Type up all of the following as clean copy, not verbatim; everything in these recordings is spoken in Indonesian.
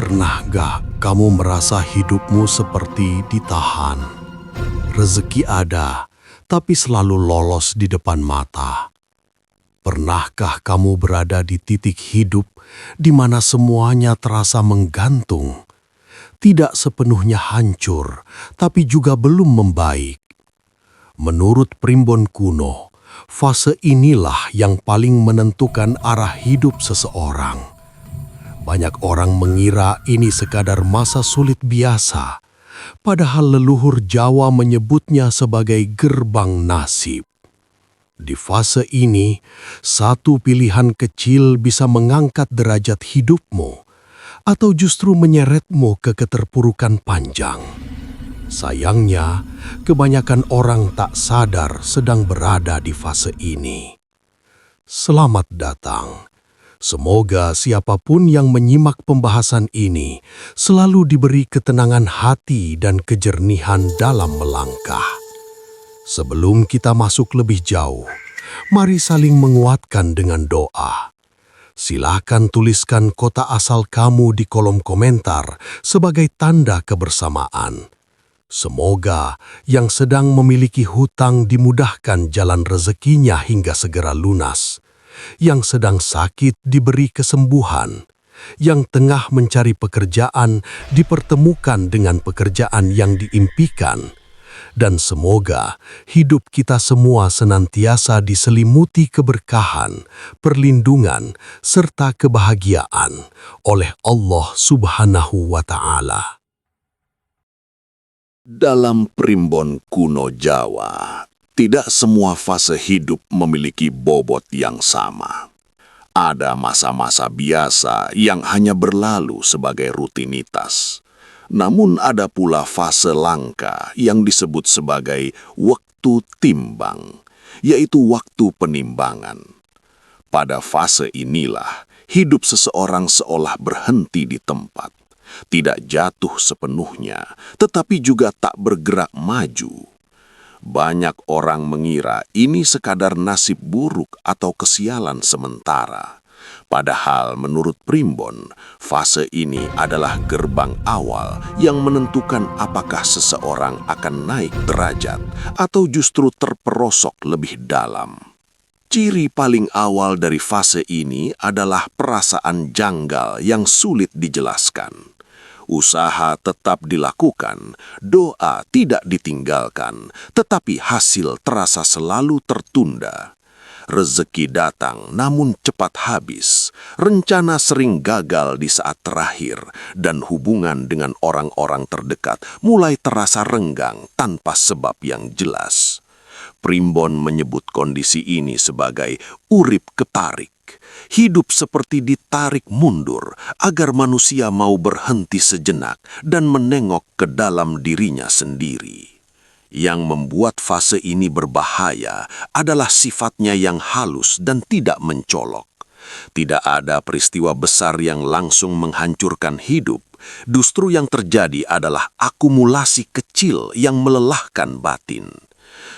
Pernah gak kamu merasa hidupmu seperti ditahan? Rezeki ada, tapi selalu lolos di depan mata. Pernahkah kamu berada di titik hidup di mana semuanya terasa menggantung? Tidak sepenuhnya hancur, tapi juga belum membaik. Menurut primbon kuno, fase inilah yang paling menentukan arah hidup seseorang. Banyak orang mengira ini sekadar masa sulit biasa, padahal leluhur Jawa menyebutnya sebagai gerbang nasib. Di fase ini, satu pilihan kecil bisa mengangkat derajat hidupmu, atau justru menyeretmu ke keterpurukan panjang. Sayangnya, kebanyakan orang tak sadar sedang berada di fase ini. Selamat datang. Semoga siapapun yang menyimak pembahasan ini selalu diberi ketenangan hati dan kejernihan dalam melangkah. Sebelum kita masuk lebih jauh, mari saling menguatkan dengan doa. Silakan tuliskan kota asal kamu di kolom komentar sebagai tanda kebersamaan. Semoga yang sedang memiliki hutang dimudahkan jalan rezekinya hingga segera lunas. Yang sedang sakit diberi kesembuhan, yang tengah mencari pekerjaan dipertemukan dengan pekerjaan yang diimpikan, dan semoga hidup kita semua senantiasa diselimuti keberkahan, perlindungan, serta kebahagiaan oleh Allah Subhanahu wa Ta'ala. Dalam primbon kuno Jawa, tidak semua fase hidup memiliki bobot yang sama. Ada masa-masa biasa yang hanya berlalu sebagai rutinitas. Namun ada pula fase langka yang disebut sebagai waktu timbang, yaitu waktu penimbangan. Pada fase inilah, hidup seseorang seolah berhenti di tempat. Tidak jatuh sepenuhnya, tetapi juga tak bergerak maju. Banyak orang mengira ini sekadar nasib buruk atau kesialan sementara. Padahal menurut primbon, fase ini adalah gerbang awal yang menentukan apakah seseorang akan naik derajat atau justru terperosok lebih dalam. Ciri paling awal dari fase ini adalah perasaan janggal yang sulit dijelaskan. Usaha tetap dilakukan, doa tidak ditinggalkan, tetapi hasil terasa selalu tertunda. Rezeki datang namun cepat habis, rencana sering gagal di saat terakhir, dan hubungan dengan orang-orang terdekat mulai terasa renggang tanpa sebab yang jelas. Primbon menyebut kondisi ini sebagai urip ketarik. Hidup seperti ditarik mundur agar manusia mau berhenti sejenak dan menengok ke dalam dirinya sendiri. Yang membuat fase ini berbahaya adalah sifatnya yang halus dan tidak mencolok. Tidak ada peristiwa besar yang langsung menghancurkan hidup. Justru yang terjadi adalah akumulasi kecil yang melelahkan batin.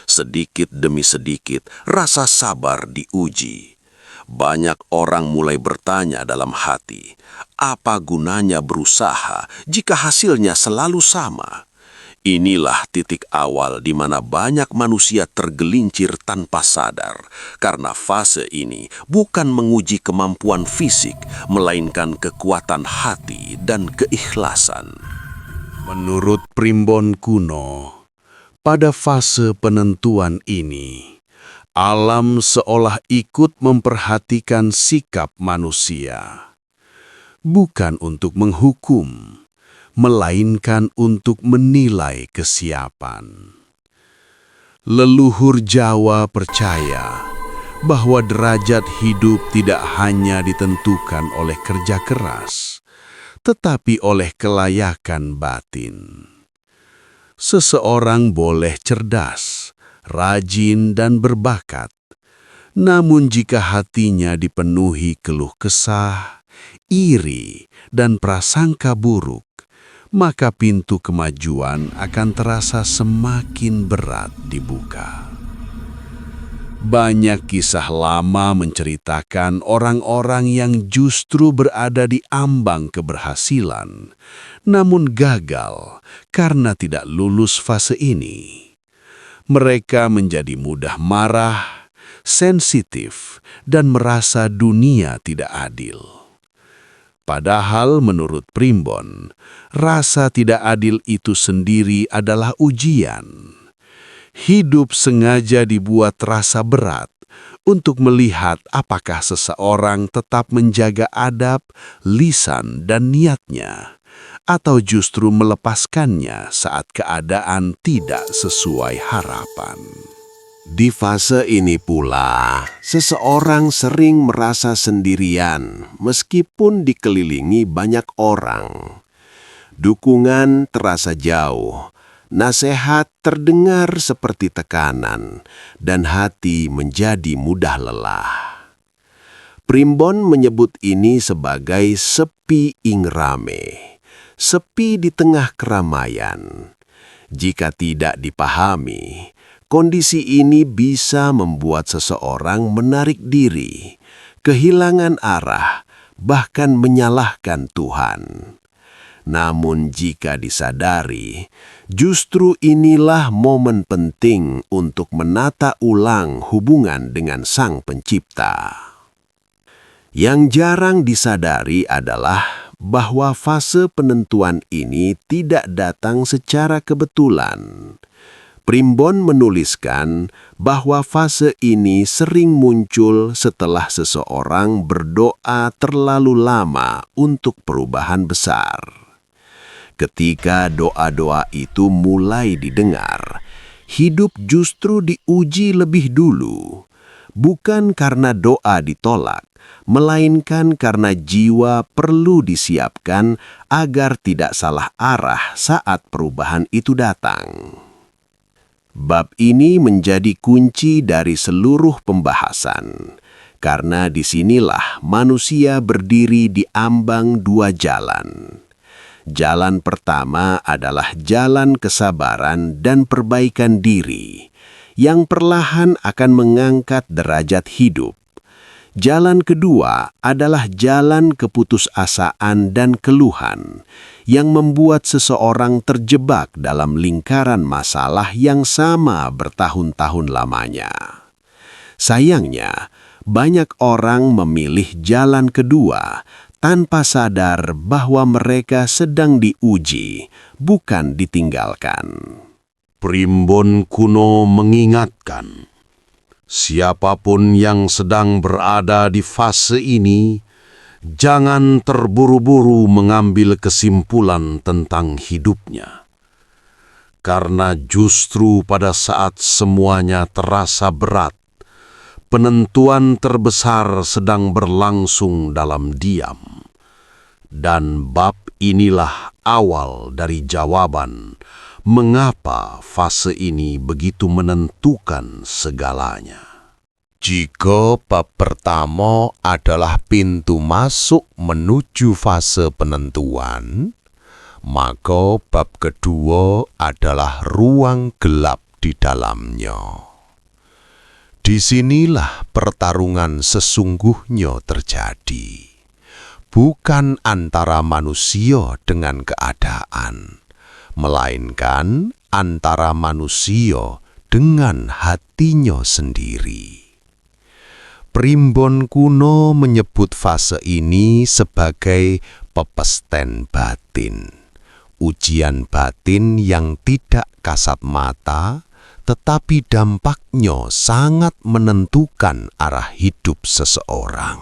Sedikit demi sedikit, rasa sabar diuji. Banyak orang mulai bertanya dalam hati, apa gunanya berusaha jika hasilnya selalu sama? Inilah titik awal di mana banyak manusia tergelincir tanpa sadar, karena fase ini bukan menguji kemampuan fisik, melainkan kekuatan hati dan keikhlasan. Menurut primbon kuno, pada fase penentuan ini, alam seolah ikut memperhatikan sikap manusia. Bukan untuk menghukum, melainkan untuk menilai kesiapan. Leluhur Jawa percaya bahwa derajat hidup tidak hanya ditentukan oleh kerja keras, tetapi oleh kelayakan batin. Seseorang boleh cerdas, rajin dan berbakat. Namun jika hatinya dipenuhi keluh kesah, iri, dan prasangka buruk, maka pintu kemajuan akan terasa semakin berat dibuka. Banyak kisah lama menceritakan orang-orang yang justru berada di ambang keberhasilan, namun gagal karena tidak lulus fase ini. Mereka menjadi mudah marah, sensitif, dan merasa dunia tidak adil. Padahal menurut Primbon, rasa tidak adil itu sendiri adalah ujian. Hidup sengaja dibuat terasa berat untuk melihat apakah seseorang tetap menjaga adab, lisan, dan niatnya, atau justru melepaskannya saat keadaan tidak sesuai harapan. Di fase ini pula, seseorang sering merasa sendirian meskipun dikelilingi banyak orang. Dukungan terasa jauh, nasihat terdengar seperti tekanan, dan hati menjadi mudah lelah. Primbon menyebut ini sebagai sepi ing rame, sepi di tengah keramaian. Jika tidak dipahami, kondisi ini bisa membuat seseorang menarik diri, kehilangan arah, bahkan menyalahkan Tuhan. Namun jika disadari, justru inilah momen penting untuk menata ulang hubungan dengan Sang Pencipta. Yang jarang disadari adalah bahwa fase penentuan ini tidak datang secara kebetulan. Primbon menuliskan bahwa fase ini sering muncul setelah seseorang berdoa terlalu lama untuk perubahan besar. Ketika doa-doa itu mulai didengar, hidup justru diuji lebih dulu. Bukan karena doa ditolak, melainkan karena jiwa perlu disiapkan agar tidak salah arah saat perubahan itu datang. Bab ini menjadi kunci dari seluruh pembahasan, karena disinilah manusia berdiri di ambang dua jalan. Jalan pertama adalah jalan kesabaran dan perbaikan diri, yang perlahan akan mengangkat derajat hidup. Jalan kedua adalah jalan keputusasaan dan keluhan, yang membuat seseorang terjebak dalam lingkaran masalah yang sama bertahun-tahun lamanya. Sayangnya, banyak orang memilih jalan kedua tanpa sadar bahwa mereka sedang diuji, bukan ditinggalkan. Primbon kuno mengingatkan, siapapun yang sedang berada di fase ini, jangan terburu-buru mengambil kesimpulan tentang hidupnya. Karena justru pada saat semuanya terasa berat, penentuan terbesar sedang berlangsung dalam diam. Dan bab inilah awal dari jawaban mengapa fase ini begitu menentukan segalanya. Jika bab pertama adalah pintu masuk menuju fase penentuan, maka bab kedua adalah ruang gelap di dalamnya. Disinilah pertarungan sesungguhnya terjadi, bukan antara manusia dengan keadaan, melainkan antara manusia dengan hatinya sendiri. Primbon kuno menyebut fase ini sebagai pepesten batin, ujian batin yang tidak kasat mata, tetapi dampaknya sangat menentukan arah hidup seseorang.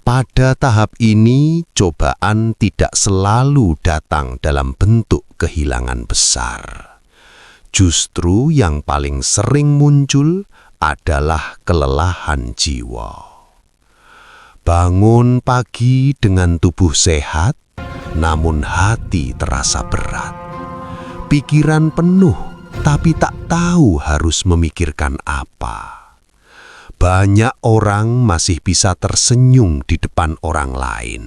Pada tahap ini, cobaan tidak selalu datang dalam bentuk kehilangan besar. Justru yang paling sering muncul adalah kelelahan jiwa. Bangun pagi dengan tubuh sehat, namun hati terasa berat. Pikiran penuh, tapi tak tahu harus memikirkan apa. Banyak orang masih bisa tersenyum di depan orang lain,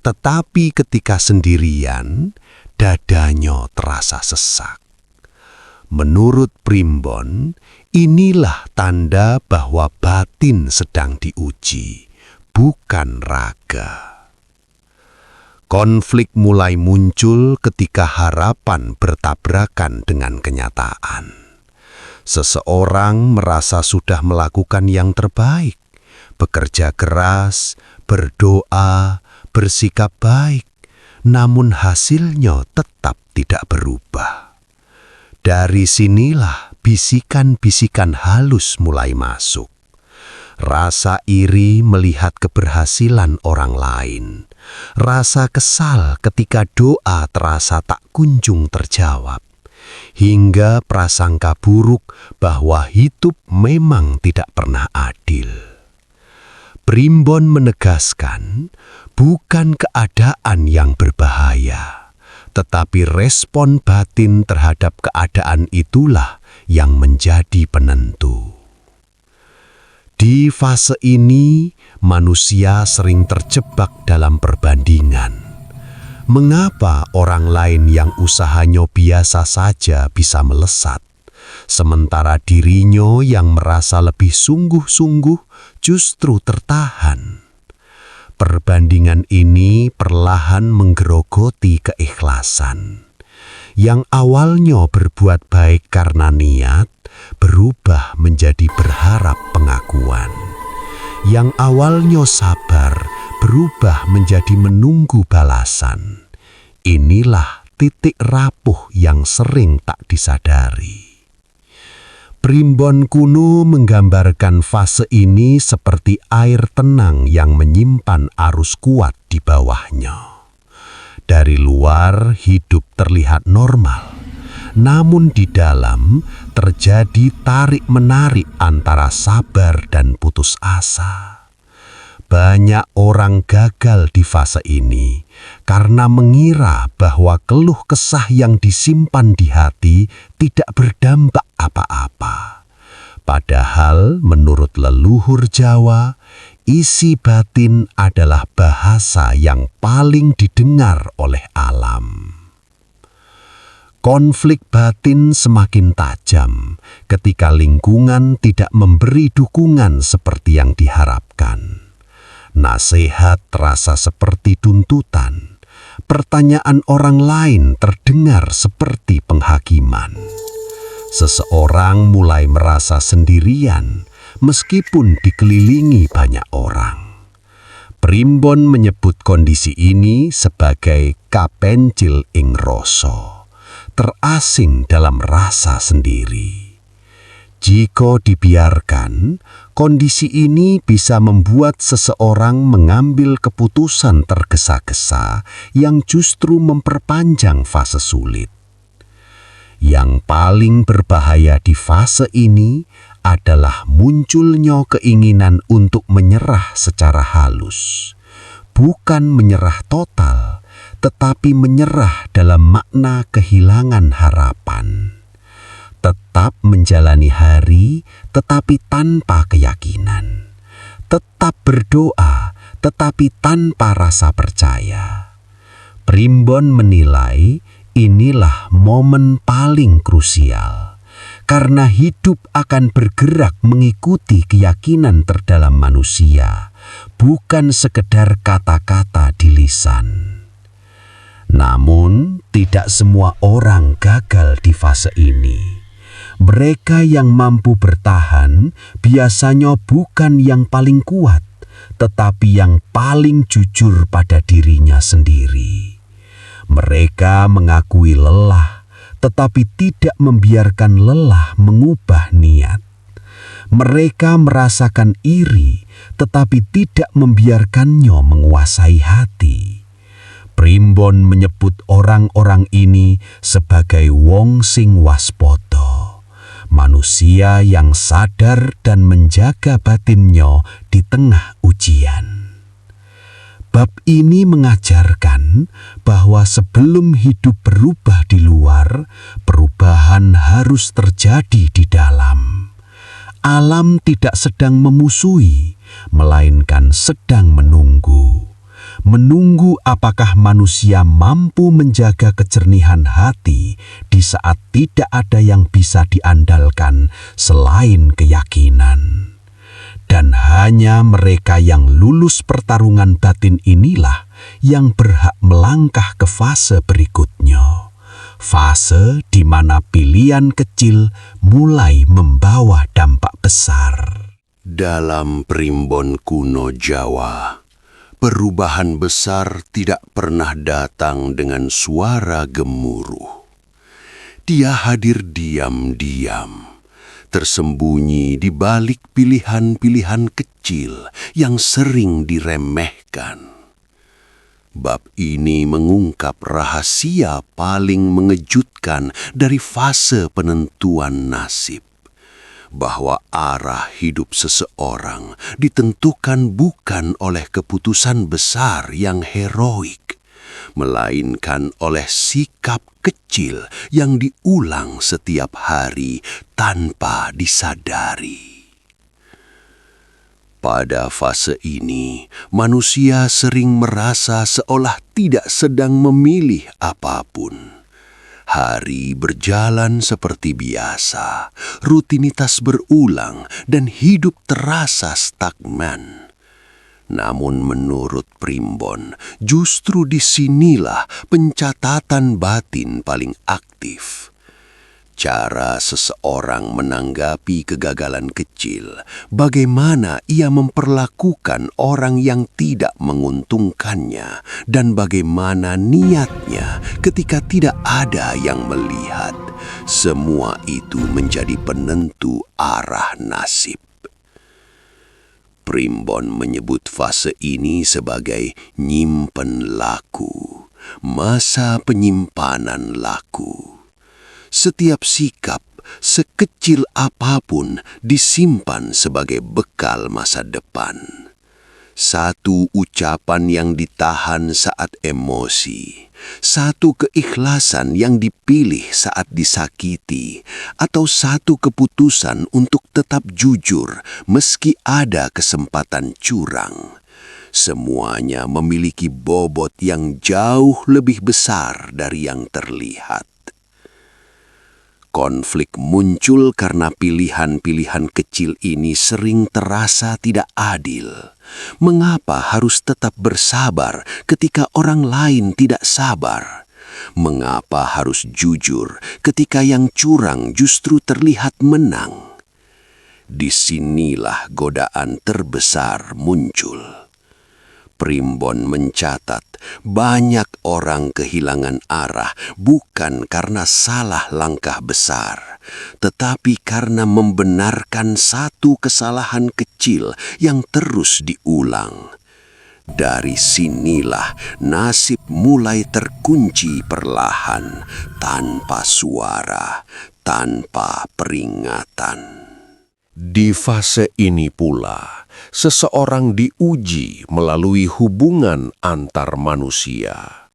tetapi ketika sendirian, dadanya terasa sesak. Menurut Primbon, Inilah tanda bahwa batin sedang diuji, bukan raga. Konflik mulai muncul ketika harapan bertabrakan dengan kenyataan. Seseorang merasa sudah melakukan yang terbaik, bekerja keras, berdoa, bersikap baik, namun hasilnya tetap tidak berubah. Dari sinilah bisikan-bisikan halus mulai masuk. Rasa iri melihat keberhasilan orang lain. Rasa kesal ketika doa terasa tak kunjung terjawab. Hingga prasangka buruk bahwa hidup memang tidak pernah adil. Primbon menegaskan, bukan keadaan yang berbahaya, tetapi respon batin terhadap keadaan itulah yang menjadi penentu. Di fase ini, manusia sering terjebak dalam perbandingan. Mengapa orang lain yang usahanya biasa saja bisa melesat, sementara dirinya yang merasa lebih sungguh-sungguh justru tertahan? Perbandingan ini perlahan menggerogoti keikhlasan. Yang awalnya berbuat baik karena niat, berubah menjadi berharap pengakuan. Yang awalnya sabar, berubah menjadi menunggu balasan. Inilah titik rapuh yang sering tak disadari. Primbon kuno menggambarkan fase ini seperti air tenang yang menyimpan arus kuat di bawahnya. Dari luar hidup terlihat normal, namun di dalam terjadi tarik-menarik antara sabar dan putus asa. Banyak orang gagal di fase ini karena mengira bahwa keluh kesah yang disimpan di hati tidak berdampak apa-apa. Padahal menurut leluhur Jawa, isi batin adalah bahasa yang paling didengar oleh alam. Konflik batin semakin tajam ketika lingkungan tidak memberi dukungan seperti yang diharapkan. Nasihat terasa seperti tuntutan. Pertanyaan orang lain terdengar seperti penghakiman. Seseorang mulai merasa sendirian meskipun dikelilingi banyak orang. Primbon menyebut kondisi ini sebagai kapencil ing rasa, terasing dalam rasa sendiri. Jika dibiarkan, kondisi ini bisa membuat seseorang mengambil keputusan tergesa-gesa yang justru memperpanjang fase sulit. Yang paling berbahaya di fase ini adalah munculnya keinginan untuk menyerah secara halus. Bukan menyerah total, tetapi menyerah dalam makna kehilangan harapan. Tetap menjalani hari, tetapi tanpa keyakinan. Tetap berdoa, tetapi tanpa rasa percaya. Primbon menilai inilah momen paling krusial, karena hidup akan bergerak mengikuti keyakinan terdalam manusia, bukan sekedar kata-kata di lisan. Namun, tidak semua orang gagal di fase ini. Mereka yang mampu bertahan biasanya bukan yang paling kuat, tetapi yang paling jujur pada dirinya sendiri. Mereka mengakui lelah, tetapi tidak membiarkan lelah mengubah niat. Mereka merasakan iri, tetapi tidak membiarkannya menguasai hati. Primbon menyebut orang-orang ini sebagai wong sing waspada. Manusia yang sadar dan menjaga batinnya di tengah ujian. Bab ini mengajarkan bahwa sebelum hidup berubah di luar, perubahan harus terjadi di dalam. Alam tidak sedang memusuhi, melainkan sedang menunggu. menunggu apakah manusia mampu menjaga kejernihan hati di saat tidak ada yang bisa diandalkan selain keyakinan. Dan hanya mereka yang lulus pertarungan batin inilah yang berhak melangkah ke fase berikutnya. Fase di mana pilihan kecil mulai membawa dampak besar. Dalam primbon kuno Jawa, perubahan besar tidak pernah datang dengan suara gemuruh. Dia hadir diam-diam, tersembunyi di balik pilihan-pilihan kecil yang sering diremehkan. Bab ini mengungkap rahasia paling mengejutkan dari fase penentuan nasib, bahwa arah hidup seseorang ditentukan bukan oleh keputusan besar yang heroik, melainkan oleh sikap kecil yang diulang setiap hari tanpa disadari. Pada fase ini, manusia sering merasa seolah tidak sedang memilih apapun. Hari berjalan seperti biasa, rutinitas berulang, dan hidup terasa stagnan. Namun menurut primbon, justru disinilah pencatatan batin paling aktif. Cara seseorang menanggapi kegagalan kecil, bagaimana ia memperlakukan orang yang tidak menguntungkannya, dan bagaimana niatnya ketika tidak ada yang melihat. Semua itu menjadi penentu arah nasib. Primbon menyebut fase ini sebagai nyimpen laku, masa penyimpanan laku. Setiap sikap, sekecil apapun, disimpan sebagai bekal masa depan. Satu ucapan yang ditahan saat emosi, satu keikhlasan yang dipilih saat disakiti, atau satu keputusan untuk tetap jujur meski ada kesempatan curang. Semuanya memiliki bobot yang jauh lebih besar dari yang terlihat. Konflik muncul karena pilihan-pilihan kecil ini sering terasa tidak adil. Mengapa harus tetap bersabar ketika orang lain tidak sabar? Mengapa harus jujur ketika yang curang justru terlihat menang? Disinilah godaan terbesar muncul. Primbon mencatat banyak orang kehilangan arah bukan karena salah langkah besar, tetapi karena membenarkan satu kesalahan kecil yang terus diulang. Dari sinilah nasib mulai terkunci perlahan, tanpa suara, tanpa peringatan. Di fase ini pula, seseorang diuji melalui hubungan antar manusia.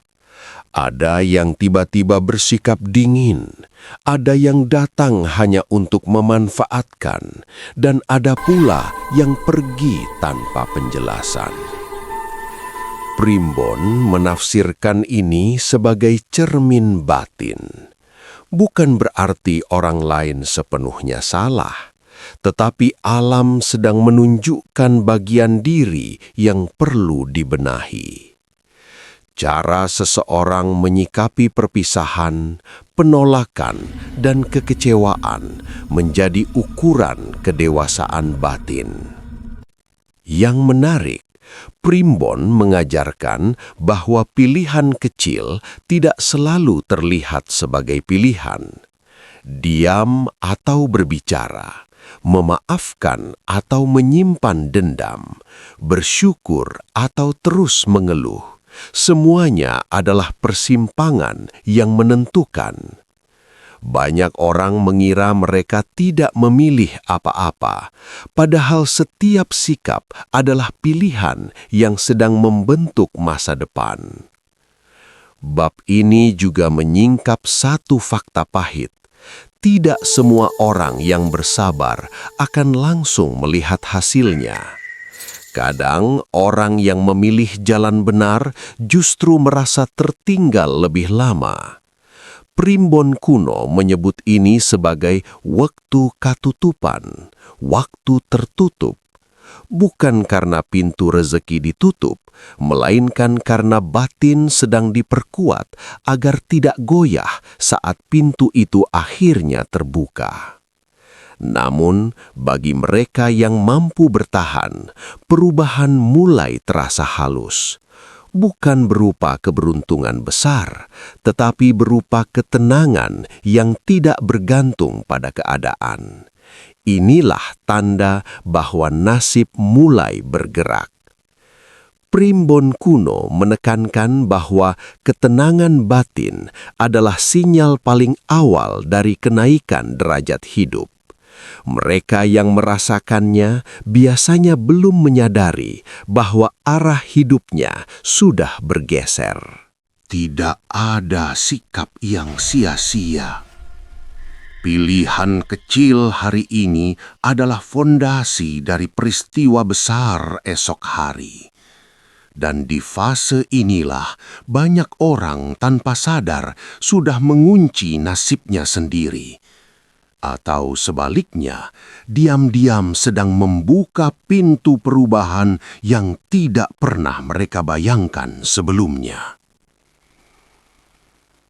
Ada yang tiba-tiba bersikap dingin, ada yang datang hanya untuk memanfaatkan, dan ada pula yang pergi tanpa penjelasan. Primbon menafsirkan ini sebagai cermin batin. Bukan berarti orang lain sepenuhnya salah, tetapi alam sedang menunjukkan bagian diri yang perlu dibenahi. Cara seseorang menyikapi perpisahan, penolakan, dan kekecewaan menjadi ukuran kedewasaan batin. Yang menarik, Primbon mengajarkan bahwa pilihan kecil tidak selalu terlihat sebagai pilihan. Diam atau berbicara, memaafkan atau menyimpan dendam, bersyukur atau terus mengeluh, semuanya adalah persimpangan yang menentukan. Banyak orang mengira mereka tidak memilih apa-apa, padahal setiap sikap adalah pilihan yang sedang membentuk masa depan. Bab ini juga menyingkap satu fakta pahit. Tidak semua orang yang bersabar akan langsung melihat hasilnya. Kadang orang yang memilih jalan benar justru merasa tertinggal lebih lama. Primbon kuno menyebut ini sebagai waktu katutupan, waktu tertutup. Bukan karena pintu rezeki ditutup, melainkan karena batin sedang diperkuat agar tidak goyah saat pintu itu akhirnya terbuka. Namun, bagi mereka yang mampu bertahan, perubahan mulai terasa halus. Bukan berupa keberuntungan besar, tetapi berupa ketenangan yang tidak bergantung pada keadaan. Inilah tanda bahwa nasib mulai bergerak. Primbon kuno menekankan bahwa ketenangan batin adalah sinyal paling awal dari kenaikan derajat hidup. Mereka yang merasakannya biasanya belum menyadari bahwa arah hidupnya sudah bergeser. Tidak ada sikap yang sia-sia. Pilihan kecil hari ini adalah fondasi dari peristiwa besar esok hari. Dan di fase inilah banyak orang tanpa sadar sudah mengunci nasibnya sendiri. Atau sebaliknya, diam-diam sedang membuka pintu perubahan yang tidak pernah mereka bayangkan sebelumnya.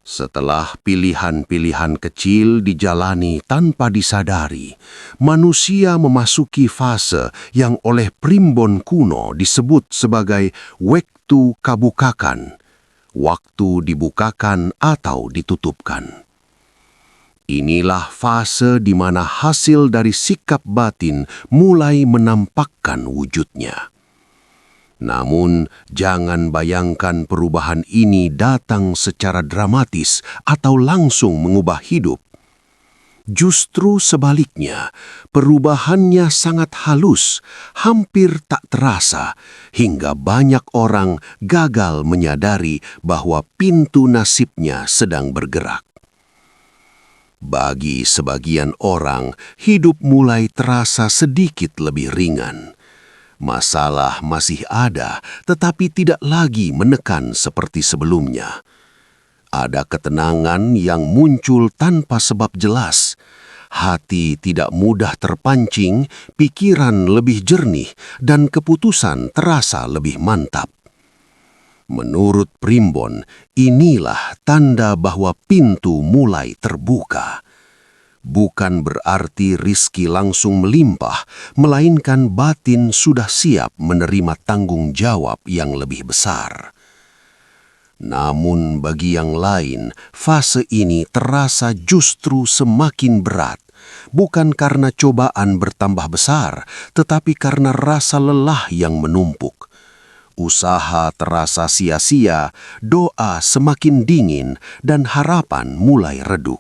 Setelah pilihan-pilihan kecil dijalani tanpa disadari, manusia memasuki fase yang oleh primbon kuno disebut sebagai waktu kabukakan, waktu dibukakan atau ditutupkan. Inilah fase di mana hasil dari sikap batin mulai menampakkan wujudnya. Namun, jangan bayangkan perubahan ini datang secara dramatis atau langsung mengubah hidup. Justru sebaliknya, perubahannya sangat halus, hampir tak terasa, hingga banyak orang gagal menyadari bahwa pintu nasibnya sedang bergerak. Bagi sebagian orang, hidup mulai terasa sedikit lebih ringan. Masalah masih ada, tetapi tidak lagi menekan seperti sebelumnya. Ada ketenangan yang muncul tanpa sebab jelas. Hati tidak mudah terpancing, pikiran lebih jernih, dan keputusan terasa lebih mantap. Menurut primbon, inilah tanda bahwa pintu mulai terbuka. Bukan berarti rizki langsung melimpah, melainkan batin sudah siap menerima tanggung jawab yang lebih besar. Namun bagi yang lain, fase ini terasa justru semakin berat. Bukan karena cobaan bertambah besar, tetapi karena rasa lelah yang menumpuk. Usaha terasa sia-sia, doa semakin dingin, dan harapan mulai redup.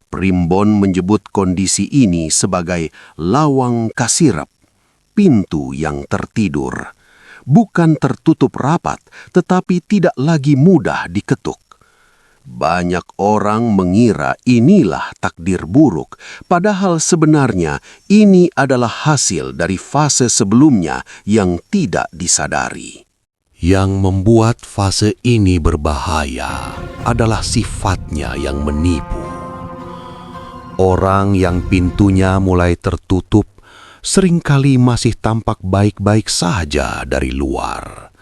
Primbon menyebut kondisi ini sebagai lawang kasirep, pintu yang tertidur. Bukan tertutup rapat, tetapi tidak lagi mudah diketuk. Banyak orang mengira inilah takdir buruk, padahal sebenarnya ini adalah hasil dari fase sebelumnya yang tidak disadari. Yang membuat fase ini berbahaya adalah sifatnya yang menipu. Orang yang pintunya mulai tertutup seringkali masih tampak baik-baik saja dari luar.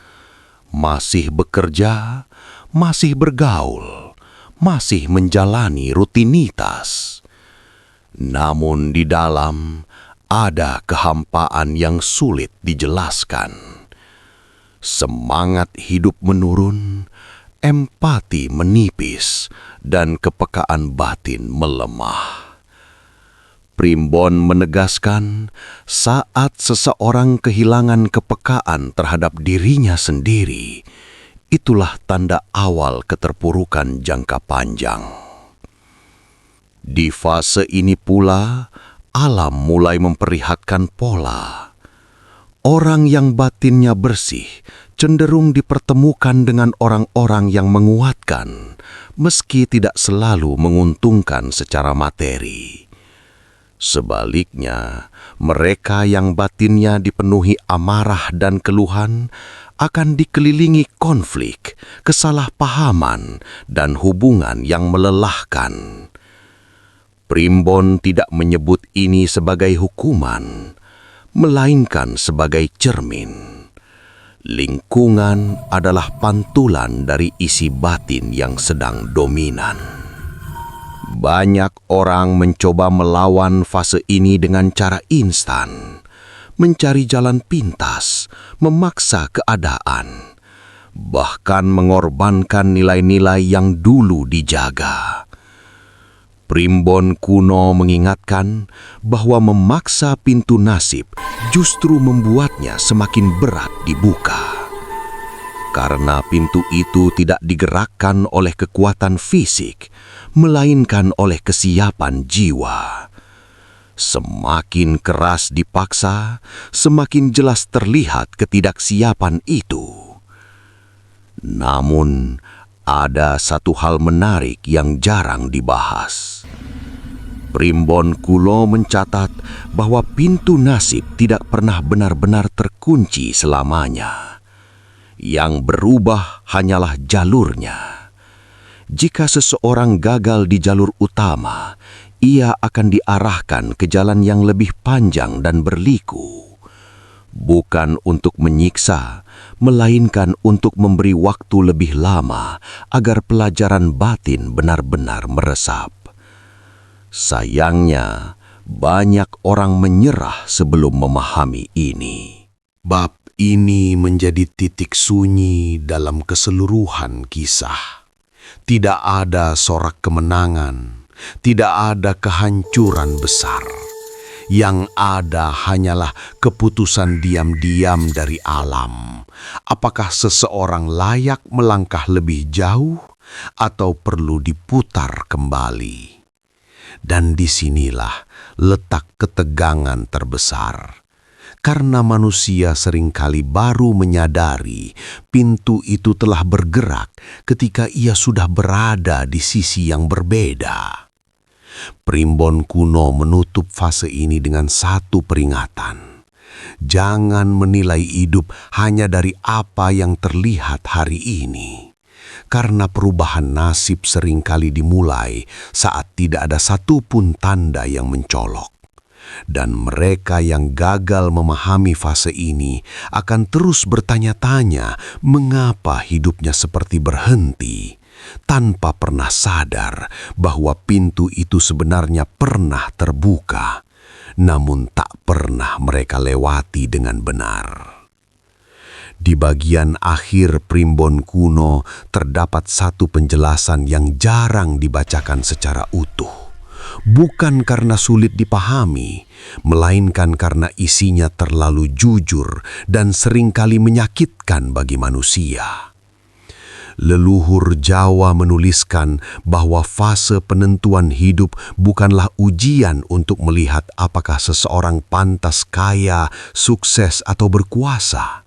Masih bekerja, masih bergaul, masih menjalani rutinitas. Namun di dalam ada kehampaan yang sulit dijelaskan. Semangat hidup menurun, empati menipis, dan kepekaan batin melemah. Primbon menegaskan, saat seseorang kehilangan kepekaan terhadap dirinya sendiri, itulah tanda awal keterpurukan jangka panjang. Di fase ini pula, alam mulai memperlihatkan pola. Orang yang batinnya bersih cenderung dipertemukan dengan orang-orang yang menguatkan, meski tidak selalu menguntungkan secara materi. Sebaliknya, mereka yang batinnya dipenuhi amarah dan keluhan akan dikelilingi konflik, kesalahpahaman, dan hubungan yang melelahkan. Primbon tidak menyebut ini sebagai hukuman, melainkan sebagai cermin. Lingkungan adalah pantulan dari isi batin yang sedang dominan. Banyak orang mencoba melawan fase ini dengan cara instan, mencari jalan pintas, memaksa keadaan, bahkan mengorbankan nilai-nilai yang dulu dijaga. Primbon kuno mengingatkan bahwa memaksa pintu nasib justru membuatnya semakin berat dibuka. Karena pintu itu tidak digerakkan oleh kekuatan fisik, melainkan oleh kesiapan jiwa. Semakin keras dipaksa, semakin jelas terlihat ketidaksiapan itu. Namun, ada satu hal menarik yang jarang dibahas. Primbon kuno mencatat bahwa pintu nasib tidak pernah benar-benar terkunci selamanya. Yang berubah hanyalah jalurnya. Jika seseorang gagal di jalur utama, ia akan diarahkan ke jalan yang lebih panjang dan berliku. Bukan untuk menyiksa, melainkan untuk memberi waktu lebih lama agar pelajaran batin benar-benar meresap. Sayangnya, banyak orang menyerah sebelum memahami ini. Bab ini menjadi titik sunyi dalam keseluruhan kisah. Tidak ada sorak kemenangan, tidak ada kehancuran besar. Yang ada hanyalah keputusan diam-diam dari alam. Apakah seseorang layak melangkah lebih jauh atau perlu diputar kembali? Dan disinilah letak ketegangan terbesar. Karena manusia seringkali baru menyadari pintu itu telah bergerak ketika ia sudah berada di sisi yang berbeda. Primbon kuno menutup fase ini dengan satu peringatan. Jangan menilai hidup hanya dari apa yang terlihat hari ini. Karena perubahan nasib seringkali dimulai saat tidak ada satupun tanda yang mencolok. Dan mereka yang gagal memahami fase ini akan terus bertanya-tanya mengapa hidupnya seperti berhenti, tanpa pernah sadar bahwa pintu itu sebenarnya pernah terbuka, namun tak pernah mereka lewati dengan benar. Di bagian akhir Primbon kuno terdapat satu penjelasan yang jarang dibacakan secara utuh. Bukan karena sulit dipahami, melainkan karena isinya terlalu jujur dan seringkali menyakitkan bagi manusia. Leluhur Jawa menuliskan bahwa fase penentuan hidup bukanlah ujian untuk melihat apakah seseorang pantas kaya, sukses, atau berkuasa.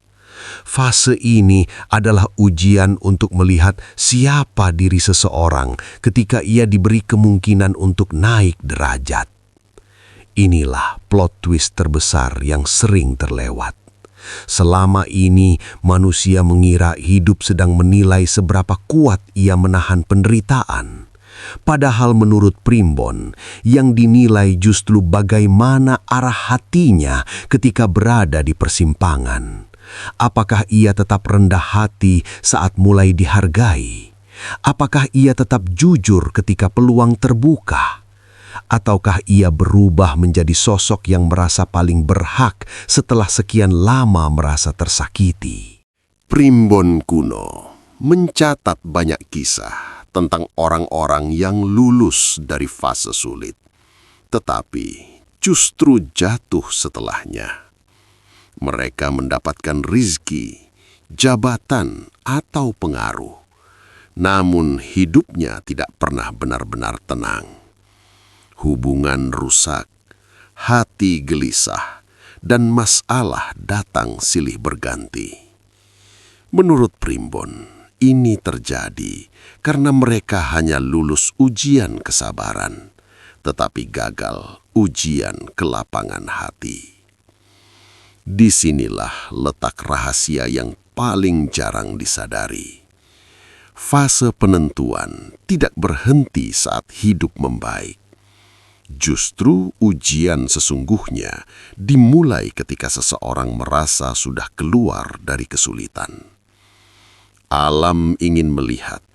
Fase ini adalah ujian untuk melihat siapa diri seseorang ketika ia diberi kemungkinan untuk naik derajat. Inilah plot twist terbesar yang sering terlewat. Selama ini manusia mengira hidup sedang menilai seberapa kuat ia menahan penderitaan. Padahal menurut Primbon, yang dinilai justru bagaimana arah hatinya ketika berada di persimpangan. Apakah ia tetap rendah hati saat mulai dihargai? Apakah ia tetap jujur ketika peluang terbuka? Ataukah ia berubah menjadi sosok yang merasa paling berhak setelah sekian lama merasa tersakiti? Primbon kuno mencatat banyak kisah tentang orang-orang yang lulus dari fase sulit, tetapi justru jatuh setelahnya. Mereka mendapatkan rizki, jabatan, atau pengaruh. Namun hidupnya tidak pernah benar-benar tenang. Hubungan rusak, hati gelisah, dan masalah datang silih berganti. Menurut Primbon, ini terjadi karena mereka hanya lulus ujian kesabaran, tetapi gagal ujian kelapangan hati. Disinilah letak rahasia yang paling jarang disadari. Fase penentuan tidak berhenti saat hidup membaik. Justru ujian sesungguhnya dimulai ketika seseorang merasa sudah keluar dari kesulitan. Alam ingin melihat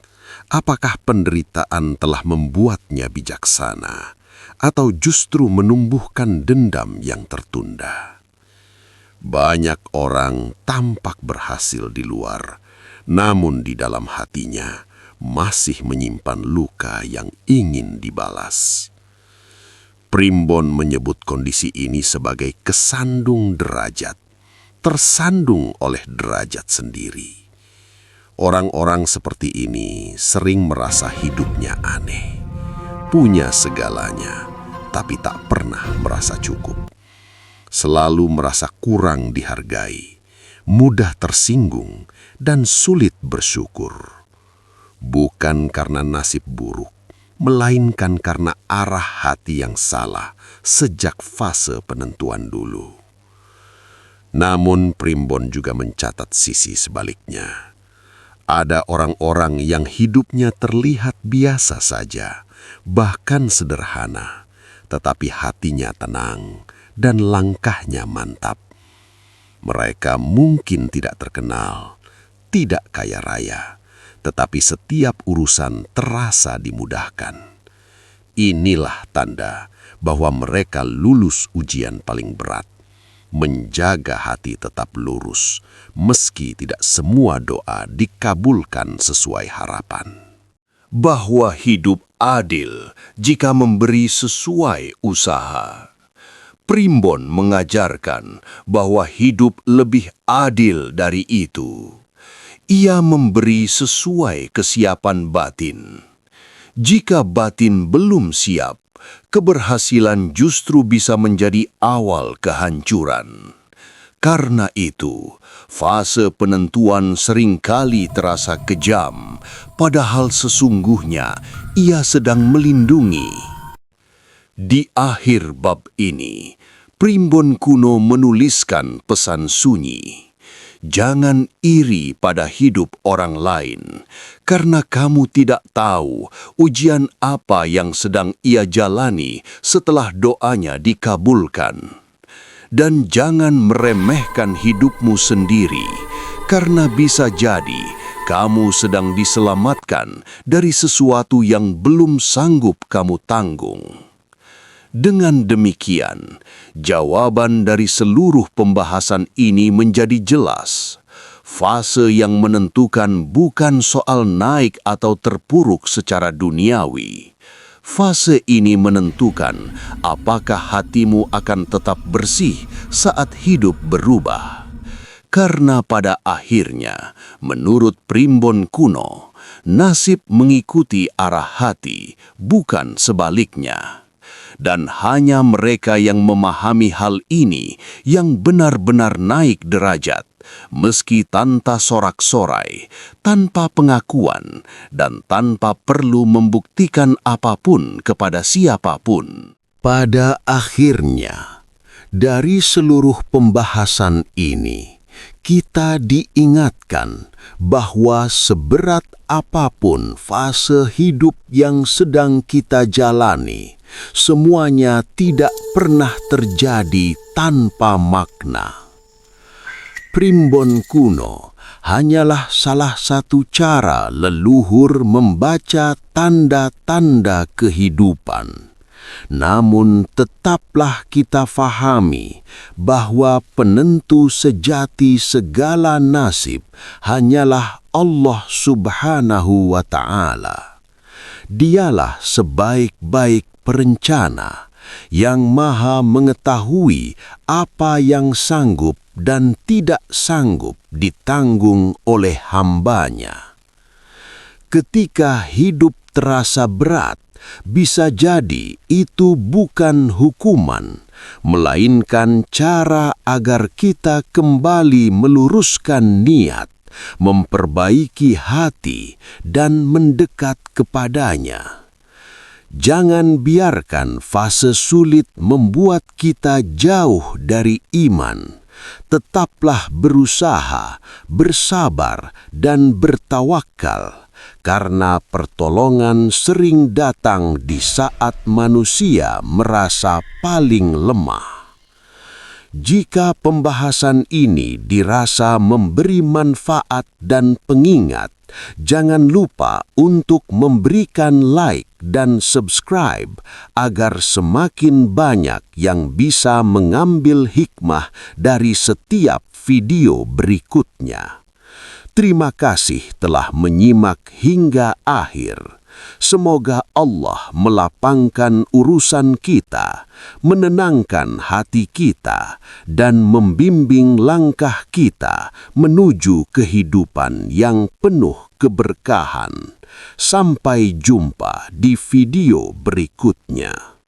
apakah penderitaan telah membuatnya bijaksana atau justru menumbuhkan dendam yang tertunda. Banyak orang tampak berhasil di luar, namun di dalam hatinya masih menyimpan luka yang ingin dibalas. Primbon menyebut kondisi ini sebagai kesandung derajat, tersandung oleh derajat sendiri. Orang-orang seperti ini sering merasa hidupnya aneh, punya segalanya, tapi tak pernah merasa cukup. Selalu merasa kurang dihargai, mudah tersinggung, dan sulit bersyukur. Bukan karena nasib buruk, melainkan karena arah hati yang salah sejak fase penentuan dulu. Namun Primbon juga mencatat sisi sebaliknya. Ada orang-orang yang hidupnya terlihat biasa saja, bahkan sederhana, tetapi hatinya tenang dan langkahnya mantap. Mereka mungkin tidak terkenal, tidak kaya raya, tetapi setiap urusan terasa dimudahkan. Inilah tanda bahwa mereka lulus ujian paling berat, menjaga hati tetap lurus, meski tidak semua doa dikabulkan sesuai harapan. Bahwa hidup adil jika memberi sesuai usaha. Primbon mengajarkan bahwa hidup lebih adil dari itu. Ia memberi sesuai kesiapan batin. Jika batin belum siap, keberhasilan justru bisa menjadi awal kehancuran. Karena itu, fase penentuan seringkali terasa kejam, padahal sesungguhnya ia sedang melindungi. Di akhir bab ini, Primbon kuno menuliskan pesan sunyi. Jangan iri pada hidup orang lain, karena kamu tidak tahu ujian apa yang sedang ia jalani setelah doanya dikabulkan. Dan jangan meremehkan hidupmu sendiri, karena bisa jadi kamu sedang diselamatkan dari sesuatu yang belum sanggup kamu tanggung. Dengan demikian, jawaban dari seluruh pembahasan ini menjadi jelas. Fase yang menentukan bukan soal naik atau terpuruk secara duniawi. Fase ini menentukan apakah hatimu akan tetap bersih saat hidup berubah. Karena pada akhirnya, menurut Primbon kuno, nasib mengikuti arah hati, bukan sebaliknya. Dan hanya mereka yang memahami hal ini yang benar-benar naik derajat, meski tanpa sorak-sorai, tanpa pengakuan, dan tanpa perlu membuktikan apapun kepada siapapun. Pada akhirnya, dari seluruh pembahasan ini, kita diingatkan bahwa seberat apapun fase hidup yang sedang kita jalani, semuanya tidak pernah terjadi tanpa makna. Primbon kuno hanyalah salah satu cara leluhur membaca tanda-tanda kehidupan. Namun tetaplah kita fahami bahwa penentu sejati segala nasib hanyalah Allah Subhanahu wa Ta'ala. Dialah sebaik-baik perencana yang maha mengetahui apa yang sanggup dan tidak sanggup ditanggung oleh hambanya. Ketika hidup terasa berat, bisa jadi itu bukan hukuman, melainkan cara agar kita kembali meluruskan niat, memperbaiki hati, dan mendekat kepadanya. Jangan biarkan fase sulit membuat kita jauh dari iman. Tetaplah berusaha, bersabar, dan bertawakal, karena pertolongan sering datang di saat manusia merasa paling lemah. Jika pembahasan ini dirasa memberi manfaat dan pengingat, jangan lupa untuk memberikan like dan subscribe agar semakin banyak yang bisa mengambil hikmah dari setiap video berikutnya. Terima kasih telah menyimak hingga akhir. Semoga Allah melapangkan urusan kita, menenangkan hati kita, dan membimbing langkah kita menuju kehidupan yang penuh keberkahan. Sampai jumpa di video berikutnya.